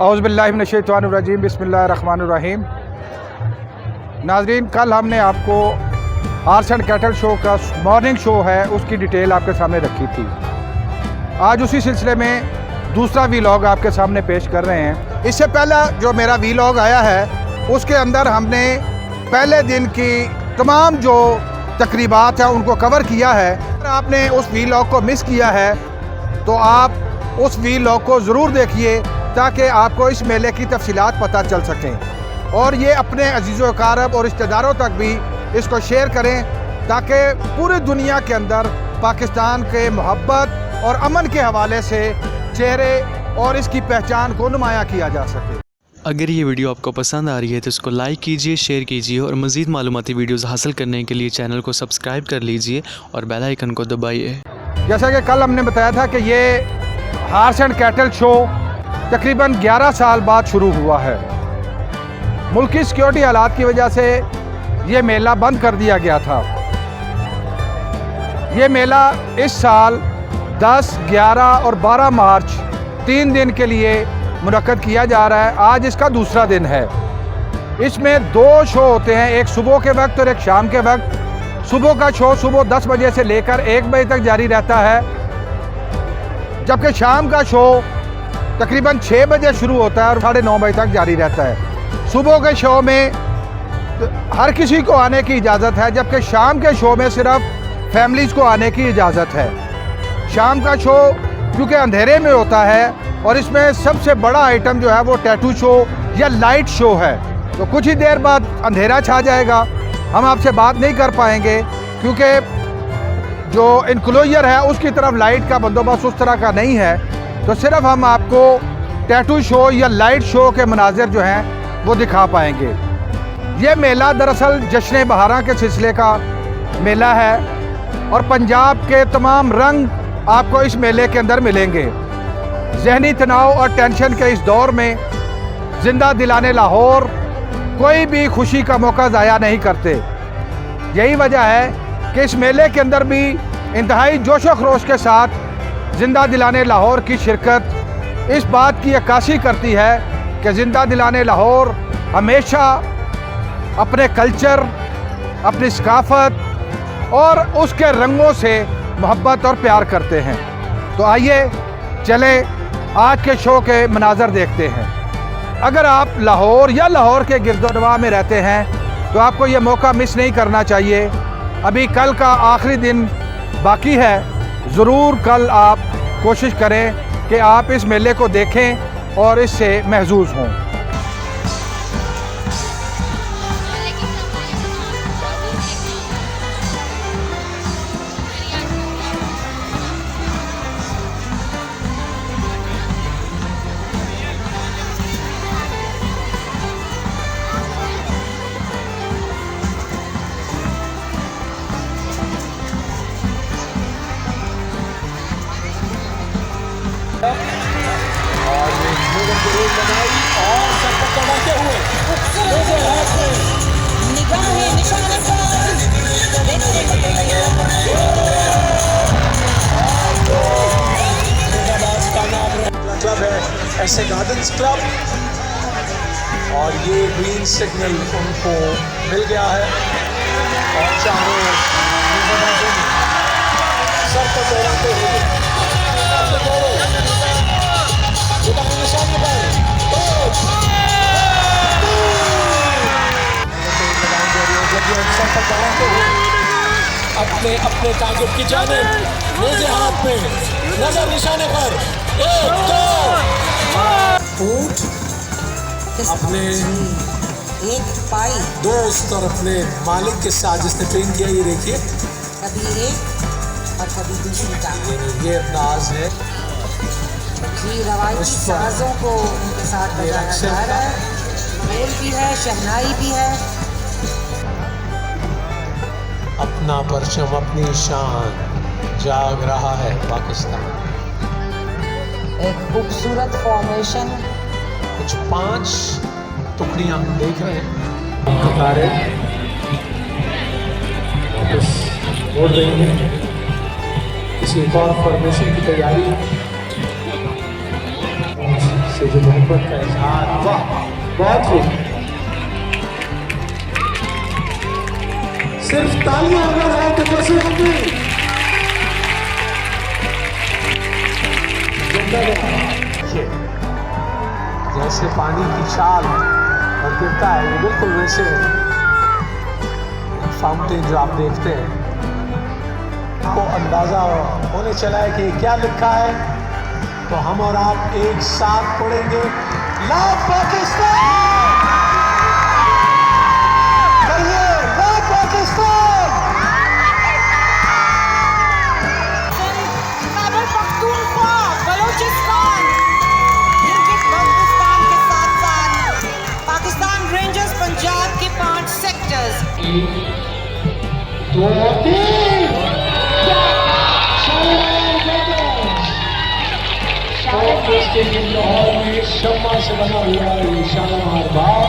औज़ु बिल्लाहि मिनश्शैतानिर्रजीम बिस्मिल्लाहिर्रहमानिर्रहीम। नाज़रीन, कल हमने आपको हॉर्स एंड कैटल शो का मॉर्निंग शो है उसकी डिटेल आपके सामने रखी थी। आज उसी सिलसिले में दूसरा वीलॉग आपके सामने पेश कर रहे हैं। इससे पहला जो मेरा वीलॉग आया है उसके अंदर हमने पहले दिन की तमाम जो तकरीबात हैं उनको कवर किया है। अगर आपने उस वीलॉग को मिस किया है तो आप उस वीलॉग को ज़रूर देखिए ताकि आपको इस मेले की तफसीलात पता चल सकें और ये अपने अजीज़ व अकारब और रिश्तेदारों तक भी इसको शेयर करें ताकि पूरी दुनिया के अंदर पाकिस्तान के मोहब्बत और अमन के हवाले से चेहरे और इसकी पहचान को नुमायाँ किया जा सके। अगर ये वीडियो आपको पसंद आ रही है तो इसको लाइक कीजिए, शेयर कीजिए और मज़ीद मालूमाती वीडियोज़ हासिल करने के लिए चैनल को सब्सक्राइब कर लीजिए और बेल आइकन को दबाइए। जैसा कि कल हमने बताया था कि ये हॉर्स एंड कैटल शो तकरीबन 11 साल बाद शुरू हुआ है। मुल्की सिक्योरिटी हालात की वजह से ये मेला बंद कर दिया गया था। ये मेला इस साल 10, 11 और 12 मार्च 3 दिन के लिए मुनक्कद किया जा रहा है। आज इसका दूसरा दिन है। इसमें 2 शो होते हैं, एक सुबह के वक्त और एक शाम के वक्त। सुबह का शो सुबह 10 बजे से लेकर 1 बजे तक जारी रहता है, जबकि शाम का शो तकरीबन 6 बजे शुरू होता है और 9:30 बजे तक जारी रहता है। सुबह के शो में हर किसी को आने की इजाज़त है, जबकि शाम के शो में सिर्फ फैमिलीज़ को आने की इजाज़त है। शाम का शो क्योंकि अंधेरे में होता है और इसमें सबसे बड़ा आइटम जो है वो टैटू शो या लाइट शो है, तो कुछ ही देर बाद अंधेरा छा जाएगा। हम आपसे बात नहीं कर पाएंगे क्योंकि जो इनक्लोजर है उसकी तरफ लाइट का बंदोबस्त उस तरह का नहीं है, तो सिर्फ हम आपको टैटू शो या लाइट शो के मनाजिर जो हैं वो दिखा पाएंगे। ये मेला दरअसल जश्न बहारा के सिलसिले का मेला है और पंजाब के तमाम रंग आपको इस मेले के अंदर मिलेंगे। ज़हनी तनाव और टेंशन के इस दौर में ज़िंदा दिलाने लाहौर कोई भी खुशी का मौका ज़ाया नहीं करते। यही वजह है कि इस मेले के अंदर भी इंतहाई जोशो खरोश के साथ ज़िंदा दिलाने लाहौर की शिरकत इस बात की अक्कासी करती है कि ज़िंदा दिलाने लाहौर हमेशा अपने कल्चर, अपनी सकाफ़त और उसके रंगों से मोहब्बत और प्यार करते हैं। तो आइए चलें आज के शो के मनाज़र देखते हैं। अगर आप लाहौर या लाहौर के गिरदोनवा में रहते हैं तो आपको ये मौका मिस नहीं करना चाहिए। अभी कल का आखिरी दिन बाकी है। ज़रूर कल आप कोशिश करें कि आप इस मेले को देखें और इससे महजूज़ हों। क्लब है ऐसे गार्डन्स क्लब और ये ग्रीन सिग्नल उनको मिल गया है और चारों सर को दौड़ाते हुए अपने अपने टारगेट की जानिब रोजे हाथ में नजर निशाने पर 1, 2 अपने एक पाई दोस्त और अपने मालिक के साथ जिसने ट्रेन किया, ये देखिए कभी एक और कभी दूसरी टांग। ये अंदाज है जी रवायती साजों को उनके साथ बजाया जा रहा है। ढोल भी है, शहनाई भी है। अपना परचम, अपनी शान जाग रहा है पाकिस्तान। एक खूबसूरत फॉर्मेशन, कुछ 5 टुकड़ियां हम देख रहे हैं। कतारें वापस मोड़ रही हैं, किसी एक और फॉर्मेशन की तैयारी से जो मोहब्बत का इजहार, वाह बहुत खूब। सिर्फ तालियां अगर हैं तो कैसे होंगी। जैसे पानी की छाल और गिरता है, ये बिल्कुल वैसे फाउंटेन जो आप देखते हैं, को अंदाजा होने चला है कि क्या लिखा है, तो हम और आप एक साथ पढ़ेंगे, लव पाकिस्तान, कहिए लव पाकिस्तान। खैबर पख्तूनख्वा, बलूचिस्तान, गिलगित बल्तिस्तान के साथ साथ पाकिस्तान रेंजर्स पंजाब के 5 सेक्टर्स। 2 3 स्टेडियम लाहौर में शम्मा से बना हुआ ये शानदार बाग